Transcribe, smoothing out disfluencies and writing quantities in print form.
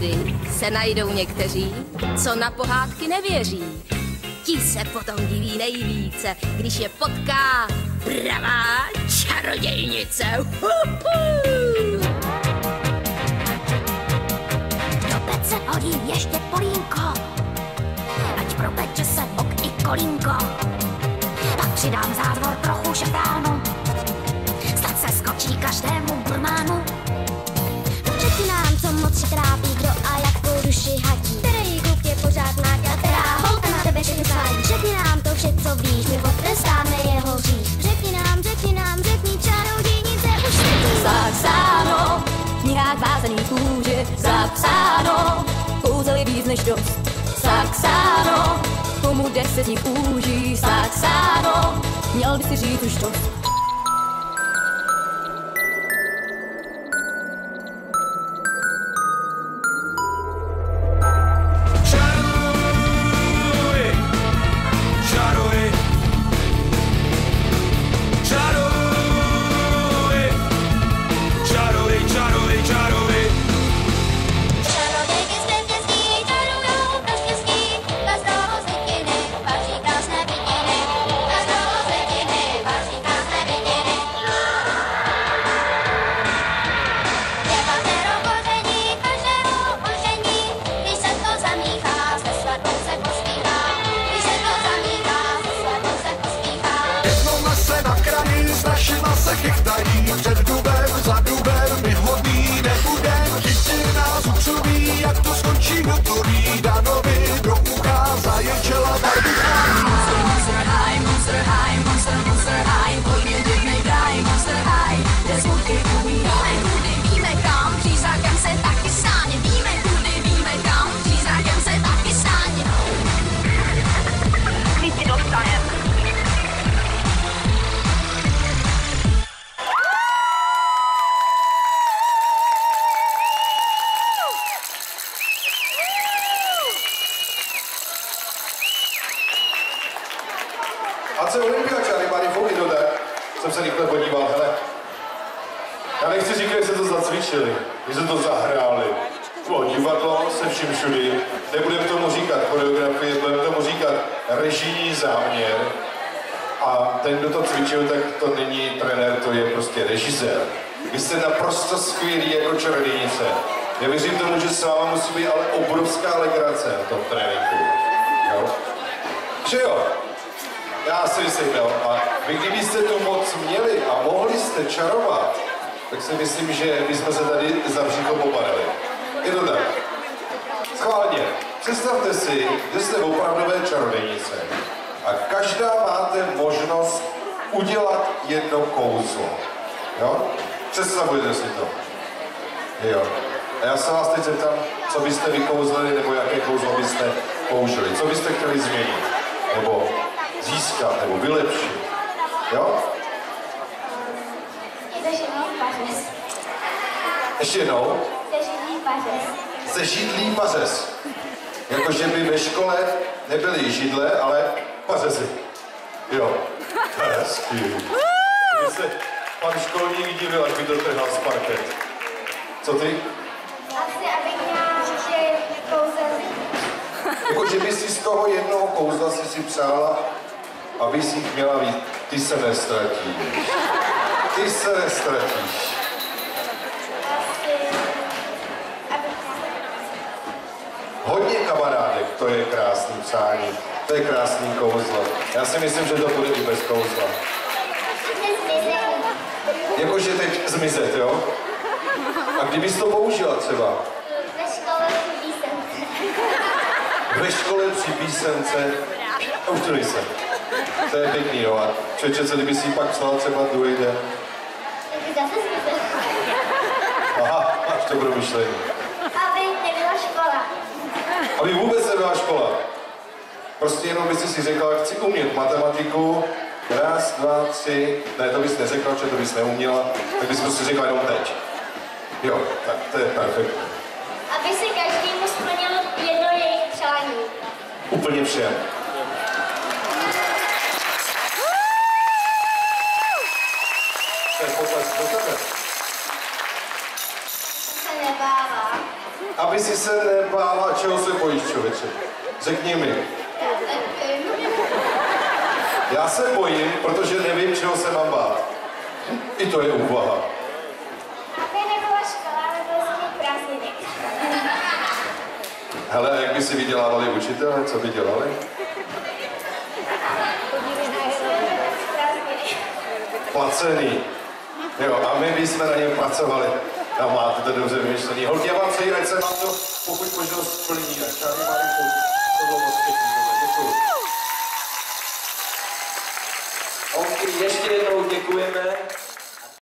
vždy se najdou někteří, co na pohádky nevěří. Ti se potom diví nejvíce, když je potká pravá čarodějnice. Do pece hodím ještě polínko, ať propeče se bok i kolínko. Pak přidám zázvor trochu šafránu, snad se skočí každému gurmánu. Řekni nám, co moc se trápí, kdo a jakou duši hatí. Který kluk je pořádná, která holka na tebe všechny svádí. Řekni nám to vše, co víš, my potrestáme jeho hřích. Řekni nám, řekni čarodějnice už světí. Zapsáno, v knihách vázaný kůže, zapsáno, kouzel je víc než dost. Zapsáno, komu 10 z nich úží, zapsáno, měl by si říct už dost. Před dubem, za dubem, my hodný nebudem. Chytí nás ukřuví, jak to skončí hotový. Danovi do ucha zaječela barbucha. Monster high, monster high, monster, monster high. Pojď jen divnej kraj, monster high, kde smutky umírají. Tudy víme kam, přízrakem se taky stáně. Víme kam, přízrakem se taky stáně. My ti dostanem. A co je olympiáčány, páni Fouky, to tak? Jsem se rychle podíval, hele. Já nechci říkat, jak se to zacvičili, když se to zahráli. Bylo divadlo se vším všudy, nebudeme tomu říkat choreografie, budeme tomu říkat režijní záměr. A ten, kdo to cvičil, tak to není trenér, to je prostě režisér. Vy jste naprosto skvělí jako čarodějnice. Já věřím tomu, že s váma musí být ale obrovská legrace na tom tréninku. Jo? Že jo? Já si myslím, jo. A vy kdybyste tu moc měli a mohli jste čarovat, tak si myslím, že bychom se tady za břicho popadali. Je to tak. Schválně. Představte si, že jste opravdové čarodějnice a každá máte možnost udělat jedno kouzlo. Jo? Představujete si to? Jo. A já se vás teď zeptám, co byste vykouzlili, nebo jaké kouzlo byste použili. Co byste chtěli změnit? Nebo získat, nebo vylepšit. Jo? Zežidlý pařez. Ještě jednou? Zežidlý pařez. Zežidlý pařez. Jakože by ve škole nebyly židle, ale pařezy. Jo. Hezký. Kdyby se pan školník divil, až by to trhal z parket. Co ty? Asi, abych měla, že kouzelný. Jakože by si z toho jednoho kouzla si přála, aby si jich měla víc. Ty se nestratíš. Ty se nestratíš. Asi, abych Hodně kamarádek, to je krásný přání. To je krásný kouzlo. Já si myslím, že to bude i bez kouzla. Jakože teď zmizet, jo? A kdybys to použila třeba? ve škole při písence. Ve škole při písence. A už to nejsem. To je pěkný, jo? A člověče, co kdyby si ji pak psala třeba druhý den? Taky zase zmizet. Aha, máš to pro myšlení. Aby nebyla škola. Aby vůbec nebyla škola. Prostě jenom bys si řekla, chci umět matematiku, raz, dva, tři, ne, to bys neřekla, že to bys neuměla, tak bys prostě řekla jenom teď. Jo, tak to je perfektní. Aby si každému splnil jedno jejich přání. Úplně všem. To je potlesk do tebe. Se nebála. Aby si jsi se nebála, čeho se bojíš, člověče? Řekni mi. Já se bojím, protože nevím, čeho se mám bát. I to je úvaha. Aby nebyla škola, ale byly jsme prázdniny. Hele, a jak by si vydělávali učitele, co by dělali? Placený. Jo, a my bychom na něm pracovali. A máte to dobře vymyšlený. Holky, já vám přeji, ať se vám to pokud možno splní. A žádný malý to bylo moc pěkný. Děkuju. Holky, ještě jednou děkujeme.